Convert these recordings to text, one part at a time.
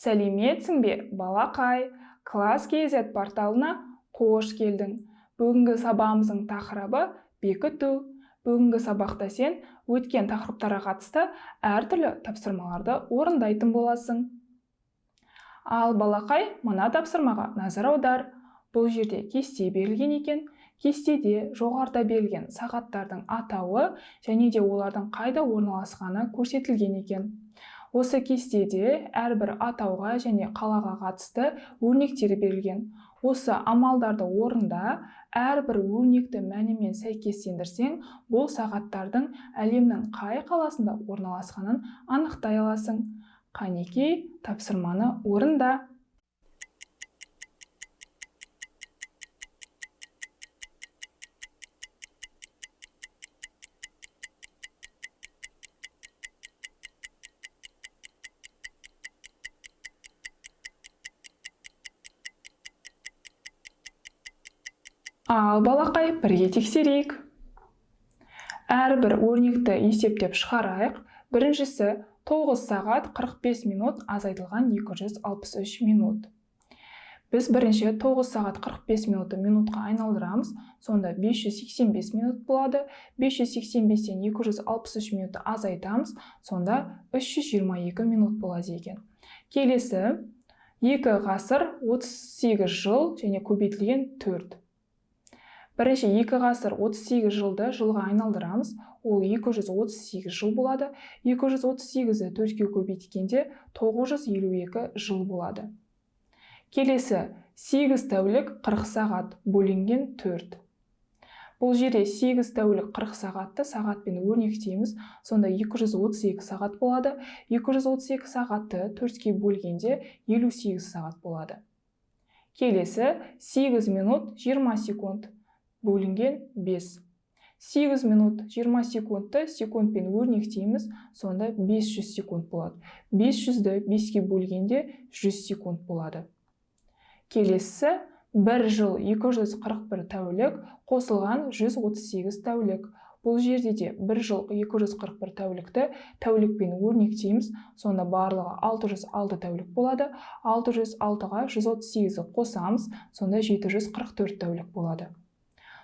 Сәлеметсің бе, балақай? Класс KZ порталына қош келдің. Бүгінгі сабағымыздың тақырыбы бекіту. Бүгінгі сабақта сен өткен тақырыптарға қатысты әртүрлі тапсырмаларды орындайтын боласың. Ал балақай, мына тапсырмаға назар аудар. Бұл жерде кесте берілген екен. Кестеде жоғарыда берілген сағаттардың атауы және де олардың қайда орналасқаны көрсетілген екен. Осы кестеде әрбір атауға және қалаға қатысты өрнектері берілген. Осы амалдарды орында әрбір өрнекті мәнімен сәйкестендірсең, бұл сағаттардың әлемнің қай қаласында орналасқанын анықтай аласың. Қанекей, тапсырманы орында. Ал балақай, бірге тексерейік. Әрбір өрнекті есептеп шығарайық. Біріншісі 9 сағат 45 минут азайтылған 263 минут. Біз бірінші 9 сағат 45 минутты минутқа айналдырамыз. Сонда 585 минут болады. 585-тен 263 минутты азайтамыз. Сонда 322 минут болады екен. Келесі 2 ғасыр 38 жыл және көбейтілген 4. Бірінші 2 ғасыр 38 жылды жылға айналдырамыз. Ол 238 жыл болады. 238-ді 4-ге көбейткенде 952 жыл болады. Келесі 8 тәулік 40 сағат бөлінген 4. Бұл жерде 8 тәулік 40 сағатты сағатпен өрнектейміз. Сонда 232 сағат болады. 232 сағатты 4-ге бөлгенде 58 сағат болады. Келесі 8 минут 20 секунд бөлінген 5. 8 минут 20 секундты секундпен өрнектейміз, сонда 500 секунд болады. 500-ді 5-ге бөлгенде 100 секунд болады. Келесі 1 жыл 241 тәулік қосылған 138 тәулік. Бұл жерде де 1 жыл 241 тәулікті тәулікпен өрнектейміз, сонда барлығы 606 тәулік болады. 606-ға 138-ді қосамыз, сонда 744 тәулік болады.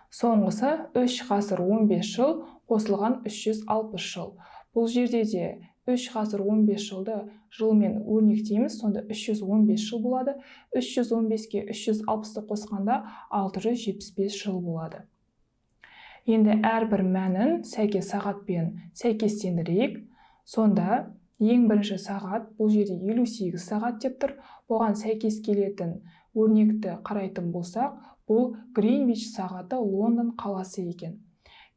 Соңғысы 3 ғасыр 15 жыл қосылған 360 жыл. Бұл жерде де 3 ғасыр 15 жылды жылмен өрнектейміз, сонда 315 жыл болады. 315-ке 360-ты қосқанда 675 жыл болады. Енді әрбір мәнін сәйкес сағатпен сәйкестендірейік. Сонда ең бірінші сағат, бұл жерде 58 сағат деп тұр. Бұған сәйкес келетін өрнекті қарайтын болсақ, бұл Гринвич сағаты Лондон қаласы екен.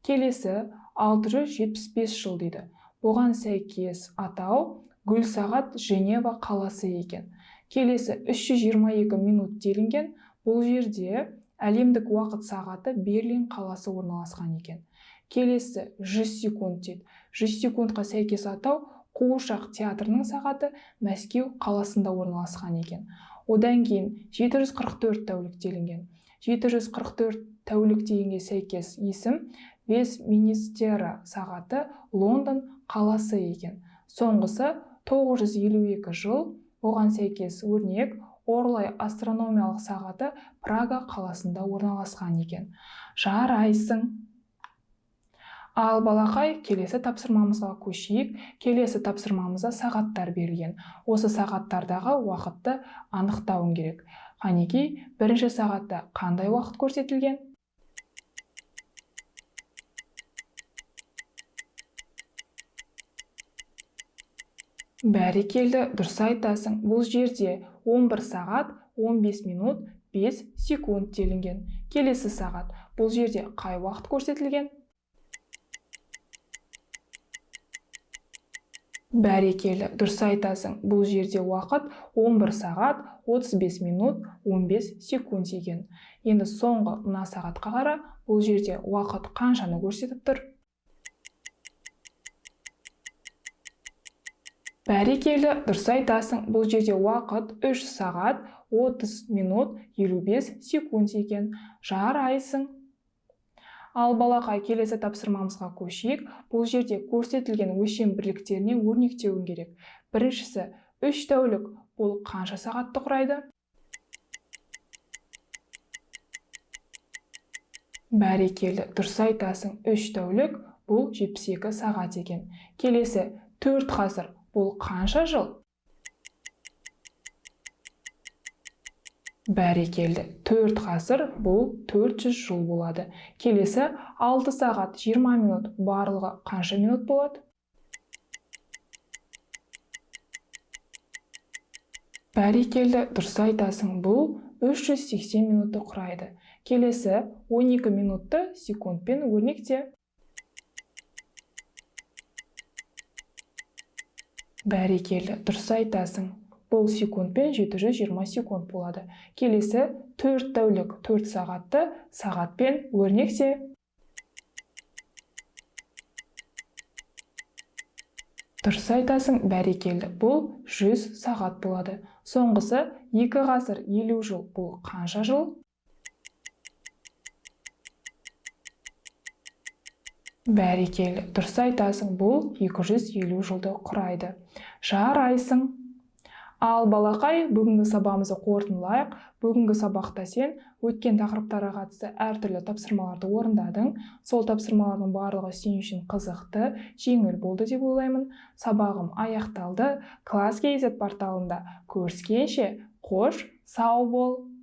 Келесі 675 жыл дейді. Бұған сәйкес атау гүл сағат Женева қаласы екен. Келесі 322 минут делінген. Бұл жерде әлемдік уақыт сағаты Берлин қаласы орналасқан екен. Келесі 100 секунд дейді. 100 секундқа сәйкес атау Қуыршақ театрының сағаты Мәскеу қаласында орналасқан екен. Одан кейін 744 тәулік делінген. 744 тәулік дегенге сәйкес есім Вестминстер сағаты Лондон қаласы екен. Соңғысы 952 жыл, оған сәйкес өрнек Орлай астрономиялық сағаты Прага қаласында орналасқан екен. Жарайсың. Ал балақай, келесі тапсырмамызға көшейік. Келесі тапсырмамызда сағаттар берілген. Осы сағаттардағы уақытты анықтауың керек. Қанекей, бірінші сағатта қандай уақыт көрсетілген? Бәрекелді, дұрыс айтасың. Бұл жерде 11 сағат 15 минут 5 секунд делінген. Келесі сағат. Бұл жерде қай уақыт көрсетілген? Бәрекелді, дұрыс айтасың. Бұл жерде уақыт 11 сағат 35 минут 15 секунд деген. Енді соңғы мына сағатқа қара, бұл жерде уақыт қаншаны көрсетіп тұр? Бәрекелді, дұрыс айтасың. Бұл жерде уақыт 3 сағат 30 минут 55 секунд екен. Жарайсың. Ал балақай, келесі тапсырмамызға көшейік. Бұл жерде көрсетілген өлшем бірліктеріне өрнектеуің керек. Біріншісі 3 тәулік бұл қанша сағатты құрайды? Бәрекелді, дұрыс айтасың. 3 тәулік бұл 72 сағат екен. Келесі 4 ғасыр бұл қанша жыл? Бәрекелді, 4 ғасыр бұл 400 жыл болады. Келесі 6 сағат 20 минут барлығы қанша минут болады? Бәрекелді, дұрыс айтасың, бұл 380 минутты құрайды. Келесі 12 минутты секундпен өрнекте. Бәрекелді, дұрыс айтасың, бұл секундпен 720 секунд болады. Келесі 4 тәулік 4 сағатты сағатпен өрнекте. Дұрыс айтасың, бәрекелді, бұл 100 сағат болады. Соңғысы 2 ғасыр 50 жыл бұл қанша жыл? Бәрекелді, дұрыс айтасың, бұл 250 жылды құрайды. Жарайсың. Ал балақай, бүгінгі сабағымызды қорытындылайық. Бүгінгі сабақта сен өткен тақырыптарға қатысты әртүрлі тапсырмаларды орындадың. Сол тапсырмалардың барлығы сен үшін қызықты, жеңіл болды деп ойлаймын. Сабағым аяқталды. Класс KZ порталында көріскенше, қош, сау бол.